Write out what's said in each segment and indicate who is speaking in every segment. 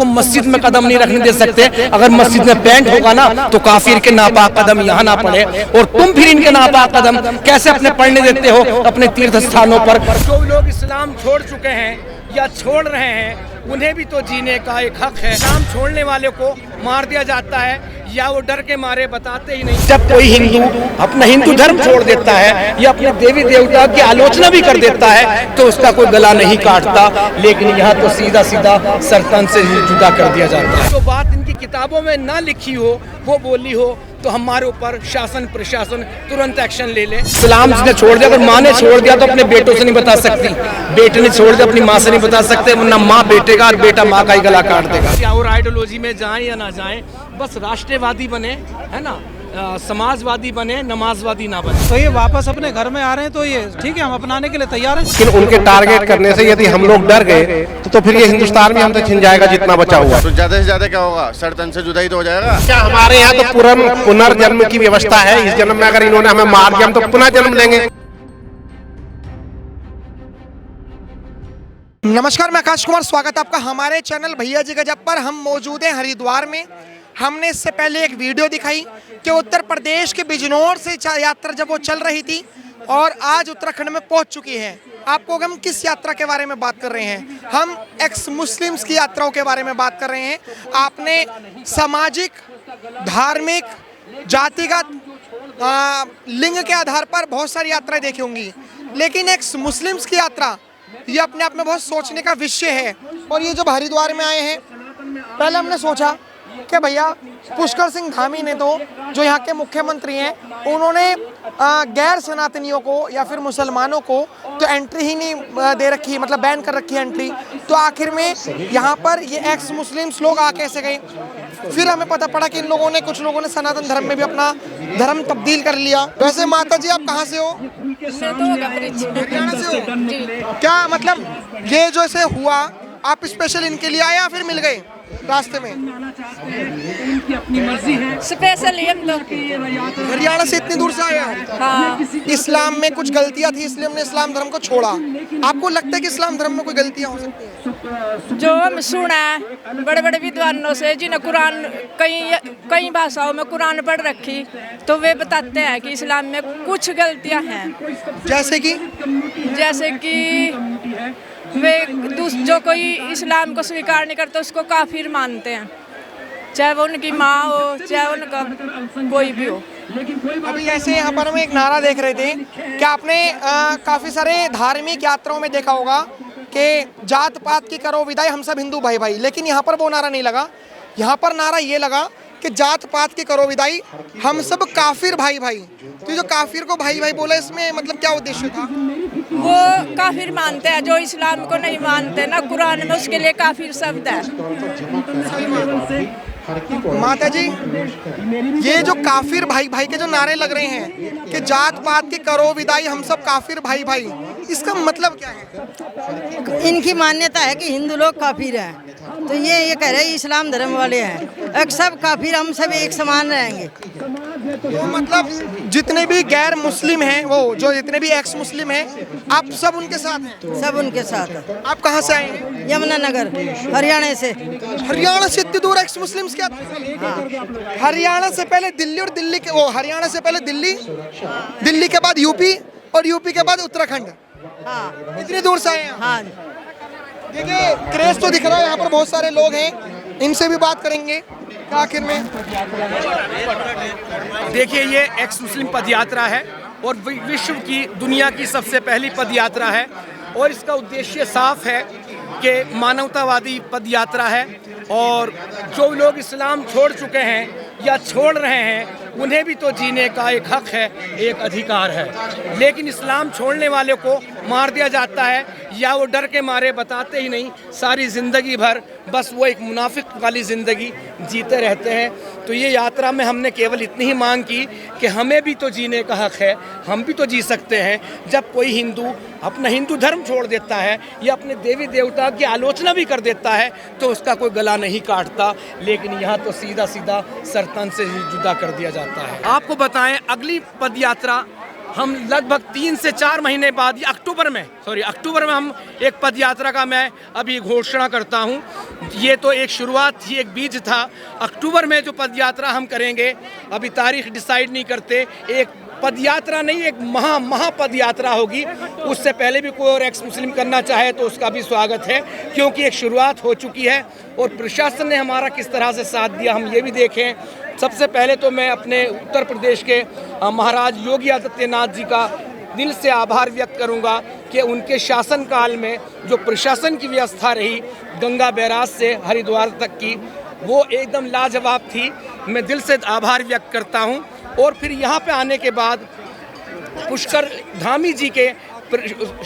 Speaker 1: तुम मस्जिद में कदम नहीं रखने दे सकते। अगर मस्जिद में पेंट होगा ना तो काफिर के नापाक कदम यहाँ ना पड़े, और तुम फिर इनके नापाक कदम कैसे अपने पढ़ने देते हो अपने तीर्थ स्थानों पर। जो लोग इस्लाम छोड़ चुके हैं या छोड़ रहे हैं उन्हें भी तो जीने का एक हक है। इस्लाम छोड़ने वाले को मार दिया जाता है या वो डर के मारे बताते ही नहीं। जब कोई हिंदू अपना हिंदू धर्म छोड़ देता है या अपने देवी देवता की आलोचना भी कर देता है तो उसका कोई गला नहीं काटता, लेकिन यहाँ तो सीधा सीधा सरतन से जुदा कर दिया जाता है। जो बात इनकी किताबों में ना लिखी हो वो बोली हो तो हमारे ऊपर शासन प्रशासन तुरंत एक्शन ले ले। इस्लाम जिसने छोड़ दिया, अगर माँ ने छोड़ दिया तो अपने बेटों से नहीं बता सकती, बेटे ने छोड़ दिया अपनी माँ से नहीं बता सकते, वरना माँ बेटे का और बेटा माँ का ही गला काट देगा। क्या और आइडियोलॉजी में जाएं या ना जाएं, बस राष्ट्रवादी बने, है ना, समाजवादी बने, नमाजवादी ना बने।
Speaker 2: तो ये वापस अपने घर में आ रहे हैं तो ये ठीक है, हम अपनाने के लिए तैयार हैं।
Speaker 3: लेकिन उनके टारगेट करने से यदि हम लोग डर गए तो फिर ये हिंदुस्तान में हमसे छिन जाएगा जितना बचा हुआ।
Speaker 4: तो ज्यादा से ज्यादा क्या होगा, सरतन से जुदाई तो हो जाएगा।
Speaker 3: क्या हमारे यहाँ तो पुनर्जन्म की व्यवस्था है, इस जन्म में अगर इन्होंने हमें मार दिया हम तो पुनः जन्म लेंगे।
Speaker 5: नमस्कार, मैं आकाश कुमार, स्वागत है आपका हमारे चैनल भैया जी गजब पर। हम मौजूद हैं हरिद्वार में। हमने इससे पहले एक वीडियो दिखाई कि उत्तर प्रदेश के बिजनौर से यात्रा जब वो चल रही थी और आज उत्तराखंड में पहुंच चुकी है। आपको हम किस यात्रा के बारे में बात कर रहे हैं, हम एक्स मुस्लिम्स की यात्राओं के बारे में बात कर रहे हैं। आपने सामाजिक, धार्मिक, जातिगत, लिंग के आधार पर बहुत सारी यात्राएं देखी होंगी, लेकिन एक्स मुस्लिम्स की यात्रा ये अपने आप में बहुत सोचने का विषय है। और ये जब हरिद्वार में आए हैं, पहले हमने सोचा कि भैया पुष्कर सिंह धामी ने तो, जो यहाँ के मुख्यमंत्री हैं, उन्होंने गैर सनातनियों को या फिर मुसलमानों को तो एंट्री ही नहीं दे रखी, मतलब बैन कर रखी है एंट्री। तो आखिर में यहाँ पर ये एक्स मुस्लिम्स लोग आ कैसे गए? फिर हमें पता पड़ा कि इन लोगों ने, कुछ लोगों ने सनातन धर्म में भी अपना धर्म तब्दील कर लिया। वैसे माता जी आप कहाँ से हो? हरियाणा से हो? क्या मतलब ये जो ऐसे हुआ, आप स्पेशल इनके लिए आए या फिर मिल गए रास्ते में?
Speaker 6: स्पेशल हम लोग
Speaker 5: हरियाणा से इतनी दूर से आए हो?
Speaker 6: हाँ।
Speaker 5: इस्लाम में कुछ गलतियां थी इसलिए हमने इस्लाम धर्म को छोड़ा। आपको लगता है कि इस्लाम धर्म में कोई गलतियां हो सकती हैं?
Speaker 6: जो हम सुना है बड़े बड़े विद्वानों से, जिन्हें कुरान कई भाषाओं में कुरान पढ़ रखी, तो वे बताते हैं कि इस्लाम में कुछ गलतियां हैं। जैसे कि वे जो कोई इस्लाम को स्वीकार नहीं करता उसको काफिर मानते हैं, चाहे वो उनकी माँ हो, चाहे उनका कोई भी हो।
Speaker 5: अभी ऐसे यहाँ पर हम एक नारा देख रहे थे कि आपने काफ़ी सारे धार्मिक यात्राओं में देखा होगा कि जात पात की करो विदाई, हम सब हिंदू भाई भाई, लेकिन यहाँ पर वो नारा नहीं लगा। यहाँ पर नारा ये लगा कि जात पात की करो विदाई, हम सब काफिर भाई भाई। तो जो काफिर को भाई भाई बोला, इसमें मतलब क्या उद्देश्य था?
Speaker 6: वो काफिर मानते हैं जो इस्लाम को नहीं मानते ना, कुरान में उसके लिए काफिर शब्द है।
Speaker 5: माता जी, ये जो काफिर भाई भाई के जो नारे लग रहे हैं कि जात पात की करो विदाई, हम सब काफिर भाई भाई, इसका मतलब क्या है?
Speaker 7: इनकी मान्यता है कि हिंदू लोग काफिर हैं, तो ये कह रहे हैं इस्लाम धर्म वाले हैं, एक सब काफिर, हम सब एक समान रहेंगे।
Speaker 5: तो मतलब जितने भी गैर मुस्लिम हैं, वो जो जितने भी एक्स मुस्लिम हैं, आप सब उनके साथ हैं?
Speaker 7: सब उनके साथ है।
Speaker 5: आप कहाँ से आए हैं?
Speaker 7: यमुनानगर, हरियाणा से।
Speaker 5: हरियाणा से इतनी दूर एक्स मुस्लिम्स क्या? हरियाणा से पहले दिल्ली, और दिल्ली के वो हरियाणा से पहले दिल्ली, दिल्ली के बाद यूपी, और यूपी के बाद उत्तराखंड।
Speaker 7: हाँ,
Speaker 5: इतनी दूर से आए हैं।
Speaker 7: हाँ।
Speaker 5: देखिए क्रेज तो दिख रहा है, यहाँ पर बहुत सारे लोग हैं, इनसे भी बात करेंगे आखिर में।
Speaker 1: देखिए ये एक्स मुस्लिम पद यात्रा है और विश्व की, दुनिया की सबसे पहली पद यात्रा है, और इसका उद्देश्य साफ है कि मानवतावादी पद यात्रा है। और जो लोग इस्लाम छोड़ चुके हैं या छोड़ रहे हैं उन्हें भी तो जीने का एक हक है, एक अधिकार है, लेकिन इस्लाम छोड़ने वाले को मार दिया जाता है या वो डर के मारे बताते ही नहीं, सारी ज़िंदगी भर बस वो एक मुनाफिक वाली ज़िंदगी जीते रहते हैं। तो ये यात्रा में हमने केवल इतनी ही मांग की कि हमें भी तो जीने का हक है, हम भी तो जी सकते हैं। जब कोई हिंदू अपना हिंदू धर्म छोड़ देता है या अपने देवी देवता की आलोचना भी कर देता है तो उसका कोई गला नहीं काटता, लेकिन यहाँ तो सीधा सीधा सरतन से ही जुदा कर दिया जाता है। आपको बताएं, अगली पद यात्रा हम लगभग 3 से 4 महीने बाद अक्टूबर में हम एक पद यात्रा का मैं अभी घोषणा करता हूं। ये तो एक शुरुआत थी, एक बीज था। अक्टूबर में जो पद यात्रा हम करेंगे, अभी तारीख डिसाइड नहीं करते, एक पद यात्रा नहीं, एक महापद यात्रा होगी। उससे पहले भी कोई और एक्स मुस्लिम करना चाहे तो उसका भी स्वागत है, क्योंकि एक शुरुआत हो चुकी है और प्रशासन ने हमारा किस तरह से साथ दिया हम ये भी देखें। सबसे पहले तो मैं अपने उत्तर प्रदेश के महाराज योगी आदित्यनाथ जी का दिल से आभार व्यक्त करूंगा कि उनके शासनकाल में जो प्रशासन की व्यवस्था रही गंगा बैराज से हरिद्वार तक की, वो एकदम लाजवाब थी। मैं दिल से आभार व्यक्त करता हूं। और फिर यहाँ पे आने के बाद पुष्कर धामी जी के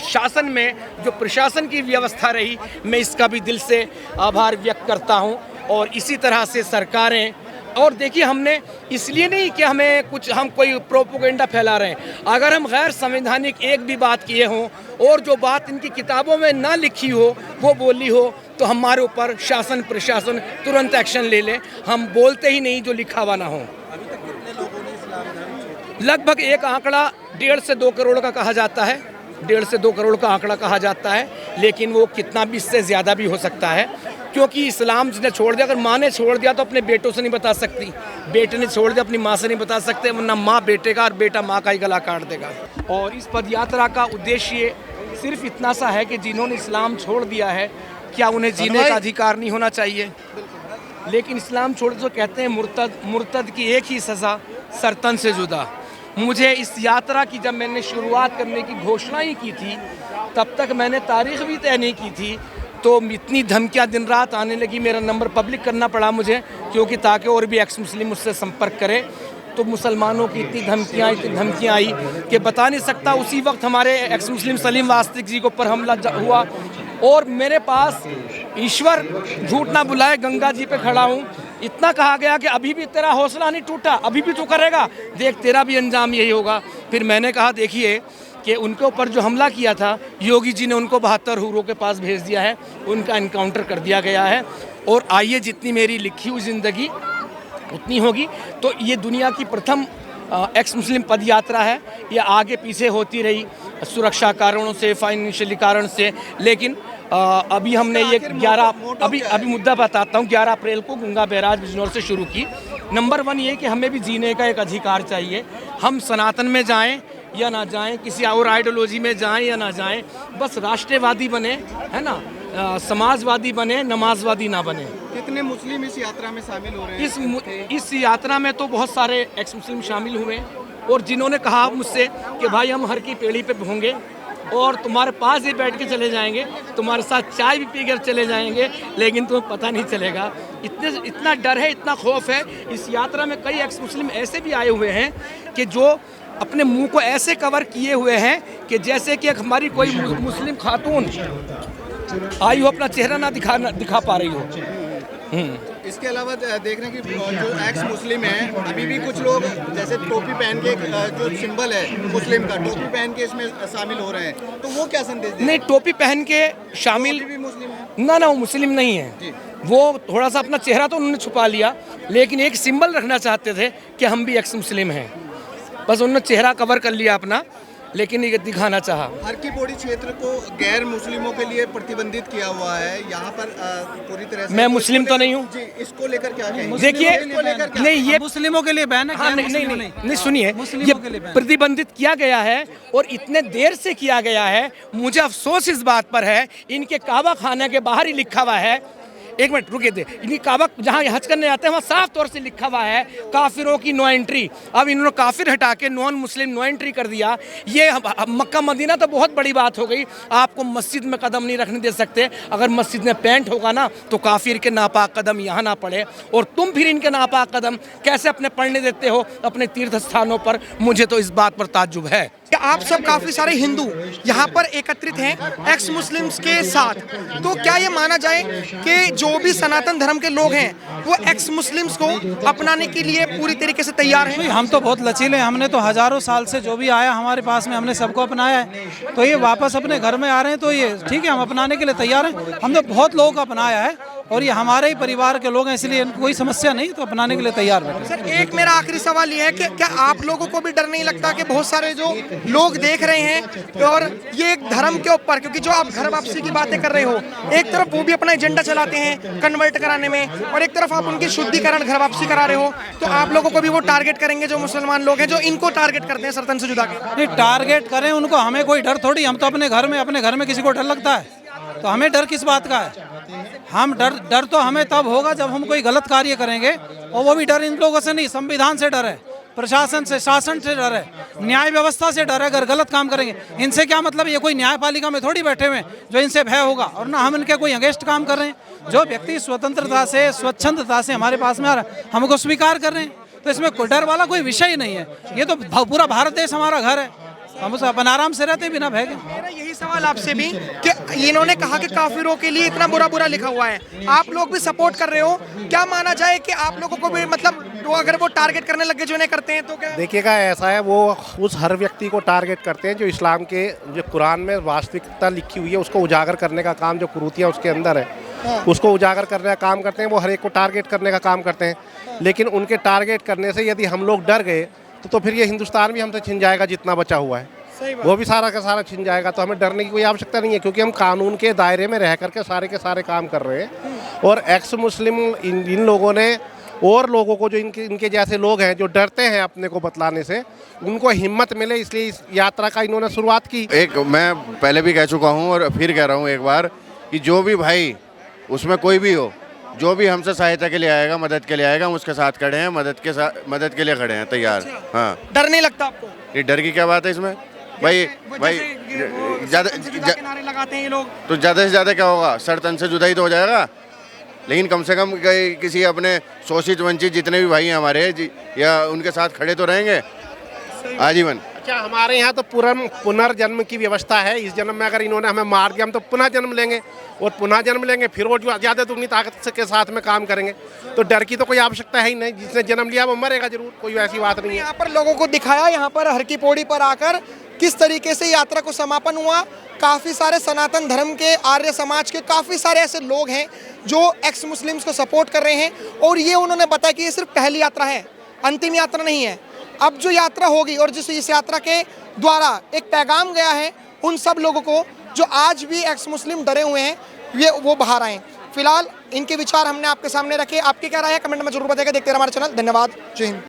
Speaker 1: शासन में जो प्रशासन की व्यवस्था रही, मैं इसका भी दिल से आभार व्यक्त करता हूं। और इसी तरह से सरकारें, और देखिए हमने इसलिए नहीं कि हम कोई प्रोपोगेंडा फैला रहे हैं। अगर हम गैर संवैधानिक एक भी बात किए हों और जो बात इनकी किताबों में ना लिखी हो वो बोली हो, तो हमारे ऊपर शासन प्रशासन तुरंत एक्शन ले ले। हम बोलते ही नहीं जो लिखा हुआ ना हो। लगभग एक आंकड़ा 1.5 से 2 करोड़ का कहा जाता है, 1.5 से 2 करोड़ का आंकड़ा कहा जाता है, लेकिन वो कितना भी इससे ज़्यादा भी हो सकता है, क्योंकि इस्लाम ने छोड़ दिया। अगर माँ ने छोड़ दिया तो अपने बेटों से नहीं बता सकती, बेटे ने छोड़ दिया अपनी माँ से नहीं बता सकते, वरना माँ बेटे का और बेटा माँ का ही गला काट देगा। और इस पद यात्रा का उद्देश्य सिर्फ इतना सा है कि जिन्होंने इस्लाम छोड़ दिया है, क्या उन्हें जीने का अधिकार नहीं होना चाहिए? लेकिन इस्लाम छोड़ तो कहते हैं मुर्तद की एक ही सज़ा, सरतन से जुदा। मुझे इस यात्रा की जब मैंने शुरुआत करने की घोषणा ही की थी, तब तक मैंने तारीख भी तय नहीं की थी, तो इतनी धमकियां दिन रात आने लगी। मेरा नंबर पब्लिक करना पड़ा मुझे, क्योंकि ताकि और भी एक्स मुस्लिम मुझसे संपर्क करें। तो मुसलमानों की इतनी धमकियां आई कि बता नहीं सकता। उसी वक्त हमारे एक्स मुस्लिम सलीम वास्तिक जी के ऊपर हमला हुआ, और मेरे पास ईश्वर झूठ ना बुलाए गंगा जी पे खड़ा हूँ। इतना कहा गया कि अभी भी तेरा हौसला नहीं टूटा, अभी भी तू करेगा, देख तेरा भी अंजाम यही होगा। फिर मैंने कहा देखिए कि उनके ऊपर जो हमला किया था, योगी जी ने उनको 72 हूरों के पास भेज दिया है, उनका इनकाउंटर कर दिया गया है। और आइए जितनी मेरी लिखी हुई ज़िंदगी उतनी होगी। तो ये दुनिया की प्रथम एक्स मुस्लिम पद यात्रा है। ये आगे पीछे होती रही सुरक्षा कारणों से, फाइनेंशियली कारण से, लेकिन अभी हमने ये 11 अभी मुद्दा बताता हूँ। 11 अप्रैल को गंगा बैराज बिजनौर से शुरू की। नंबर 1 ये कि हमें भी जीने का एक अधिकार चाहिए। हम सनातन में जाएं या ना जाएं, किसी और आइडियोलॉजी में जाएं या ना जाएं, बस राष्ट्रवादी बने, है ना, समाजवादी बने, नमाजवादी ना बने।
Speaker 8: कितने मुस्लिम इस यात्रा में शामिल हो रहे हैं?
Speaker 1: इस यात्रा में तो बहुत सारे एक्स मुस्लिम शामिल हुए, और जिन्होंने कहा मुझसे कि भाई हम हर की पेड़ी पे होंगे और तुम्हारे पास ही बैठ के चले जाएंगे, तुम्हारे साथ चाय भी पीकर चले जाएंगे, लेकिन तुम्हें पता नहीं चलेगा। इतना डर है, इतना खौफ है। इस यात्रा में कई एक्स मुस्लिम ऐसे भी आए हुए हैं कि जो अपने मुंह को ऐसे कवर किए हुए हैं कि जैसे कि हमारी कोई मुस्लिम खातून आई हो, अपना चेहरा ना दिखा पा रही हो।
Speaker 8: इसके अलावा देख रहे हैं कि जो एक्स मुस्लिम हैं, अभी भी कुछ लोग जैसे टोपी पहन के, जो सिंबल है मुस्लिम का, टोपी पहन के इसमें शामिल हो रहे हैं, तो वो क्या संदेश देते हैं?
Speaker 1: नहीं, टोपी पहन के शामिल
Speaker 8: भी मुस्लिम है?
Speaker 1: ना, वो मुस्लिम नहीं है। वो थोड़ा सा अपना चेहरा तो उन्होंने छुपा लिया, लेकिन एक सिंबल रखना चाहते थे कि हम भी एक्स मुस्लिम हैं। बस उन्होंने चेहरा कवर कर लिया अपना, लेकिन ये दिखाना चाहा।
Speaker 8: हर की पौड़ी क्षेत्र को गैर मुस्लिमों के लिए प्रतिबंधित किया हुआ है। यहाँ पर पूरी तरह से
Speaker 1: मैं मुस्लिम तो नहीं हूँ
Speaker 8: जी, इसको लेकर क्या कहेंगे?
Speaker 1: देखिए, नहीं, ये
Speaker 2: मुस्लिमों के लिए बैन है।
Speaker 1: हाँ, नहीं, सुनिए, ये प्रतिबंधित किया गया है और इतने देर से किया गया है। मुझे अफसोस इस बात पर है, इनके काबा खाना के बाहर ही लिखा हुआ है, एक मिनट रुकिए दे, इनकी काबा जहाँ हज करने आते हैं वहाँ साफ तौर से लिखा हुआ है काफिरों की नो एंट्री। अब इन्होंने काफिर हटा के नॉन मुस्लिम नो एंट्री कर दिया। ये मक्का मदीना तो बहुत बड़ी बात हो गई, आपको मस्जिद में कदम नहीं रखने दे सकते। अगर मस्जिद में पेंट होगा ना तो काफिर के नापाक कदम यहाँ ना पड़े, और तुम फिर इनके नापाक कदम कैसे अपने पढ़ने देते हो अपने तीर्थ स्थानों पर। मुझे तो इस बात पर ताज्जुब है।
Speaker 5: आप सब काफी सारे हिंदू यहाँ पर एकत्रित हैं एक्स मुस्लिम्स के साथ, तो क्या ये माना जाए कि जो भी सनातन धर्म के लोग हैं वो एक्स मुस्लिम्स को अपनाने के लिए पूरी तरीके से तैयार हैं?
Speaker 2: हम तो बहुत लचीले हैं, हमने तो हजारों साल से जो भी आया हमारे पास में हमने सबको अपनाया है। तो ये वापस अपने घर में आ रहे हैं तो ये ठीक है, हम अपनाने के लिए तैयार हैं। हमने बहुत लोगों को अपनाया है, और ये हमारे ही परिवार के लोग हैं, इसलिए इनको कोई समस्या नहीं, तो अपनाने के लिए तैयार बैठे।
Speaker 5: सर एक मेरा आखिरी सवाल ये है कि क्या आप लोगों को भी डर नहीं लगता कि बहुत सारे जो लोग देख रहे हैं और ये एक धर्म के ऊपर, क्योंकि जो आप घर वापसी की बातें कर रहे हो, एक तरफ वो भी अपना एजेंडा चलाते हैं कन्वर्ट कराने में और एक तरफ आप उनकी शुद्धिकरण घर वापसी करा रहे हो, तो आप लोगों को भी वो टारगेट करेंगे जो मुसलमान लोग हैं जो इनको टारगेट करते हैं सरतन से जुदा के?
Speaker 2: नहीं, टारगेट करें उनको, हमें कोई डर थोड़ी, हम तो अपने घर में किसी को डर लगता है, तो हमें डर किस बात का है? हम डर तो हमें तब होगा जब हम कोई गलत कार्य करेंगे, और वो भी डर इन लोगों से नहीं, संविधान से डर है, प्रशासन से, शासन से डर है, न्याय व्यवस्था से डर है। अगर गलत काम करेंगे, इनसे क्या मतलब, ये कोई न्यायपालिका में थोड़ी बैठे हुए हैं जो इनसे भय होगा, और ना हम इनके कोई अगेंस्ट काम कर रहे हैं। जो व्यक्ति स्वतंत्रता से, स्वच्छंदता से हमारे पास में आ रहा है, हम उसको स्वीकार कर रहे हैं, तो इसमें कोई डर वाला कोई विषय ही नहीं है। ये तो पूरा भारत देश हमारा घर है, हम उसे अपन आराम से रहते हैं बिना भय के।
Speaker 5: मेरा यही सवाल आपसे भी कि इन्होंने कहा कि काफिरों के लिए इतना बुरा लिखा हुआ है, आप लोग भी सपोर्ट कर रहे हो, क्या माना जाए कि आप लोगों को भी मतलब वो अगर वो टारगेट करने लगे जो इन्हें करते हैं तो क्या?
Speaker 3: देखिएगा, ऐसा है, वो उस हर व्यक्ति को टारगेट करते हैं जो इस्लाम के, जो कुरान में वास्तविकता लिखी हुई है उसको उजागर करने का काम, जो कुरीतियाँ उसके अंदर है उसको उजागर करने का काम करते हैं। वो हर एक को टारगेट करने का काम करते हैं, लेकिन उनके टारगेट करने से यदि हम लोग डर गए तो फिर ये हिंदुस्तान भी हमसे छिन जाएगा, जितना बचा हुआ है वो भी सारा का सारा छिन जाएगा। तो हमें डरने की कोई आवश्यकता नहीं है, क्योंकि हम कानून के दायरे में रह करके सारे के सारे काम कर रहे हैं। और एक्स मुस्लिम इन लोगों ने और लोगों को, जो इनके जैसे लोग हैं जो डरते हैं अपने को बतलाने से, उनको हिम्मत मिले, इसलिए इस यात्रा का इन्होंने शुरुआत की।
Speaker 4: एक मैं पहले भी कह चुका हूँ और फिर कह रहा हूँ एक बार कि जो भी भाई उसमें कोई भी हो, जो भी हमसे सहायता के लिए आएगा, मदद के लिए आएगा, हम उसके साथ खड़े हैं, मदद के लिए खड़े हैं, तैयार। हाँ,
Speaker 5: डर नहीं लगता आपको?
Speaker 4: ये डर की क्या बात है इसमें भाई? ज़्यादा
Speaker 5: किनारे लगाते हैं ये लोग,
Speaker 4: तो ज़्यादा से ज़्यादा क्या होगा, सर तन से जुदा ही तो हो जाएगा। लेकिन कम से कम किसी अपने शोषित वंचित जितने भी भाई हैं हमारे या उनके साथ खड़े तो रहेंगे आजीवन।
Speaker 3: अच्छा, हमारे यहाँ तो पुनर्जन्म की व्यवस्था है। इस जन्म में अगर इन्होंने हमें मार दिया, हम तो पुनः जन्म लेंगे, और पुनः जन्म लेंगे फिर वो ज़्यादा दुगनी ताकत के साथ में काम करेंगे। तो डर की तो कोई आवश्यकता है ही नहीं, जिसने जन्म लिया वो मरेगा जरूर, कोई ऐसी बात नहीं है।
Speaker 5: यहाँ पर लोगों को दिखाया, यहाँ पर हर की पौड़ी पर आकर किस तरीके से यात्रा को समापन हुआ। काफ़ी सारे सनातन धर्म के, आर्य समाज के काफ़ी सारे ऐसे लोग हैं जो एक्स मुस्लिम्स को सपोर्ट कर रहे हैं, और ये उन्होंने बताया कि ये सिर्फ पहली यात्रा है, अंतिम यात्रा नहीं है। अब जो यात्रा होगी और जिस इस यात्रा के द्वारा एक पैगाम गया है उन सब लोगों को जो आज भी एक्स मुस्लिम डरे हुए हैं, ये वो बाहर आए। फिलहाल इनके विचार हमने आपके सामने रखे। आपकी क्या राय है कमेंट में जरूर बताइएगा। देखते रहिए हमारा चैनल। धन्यवाद। जय हिंद।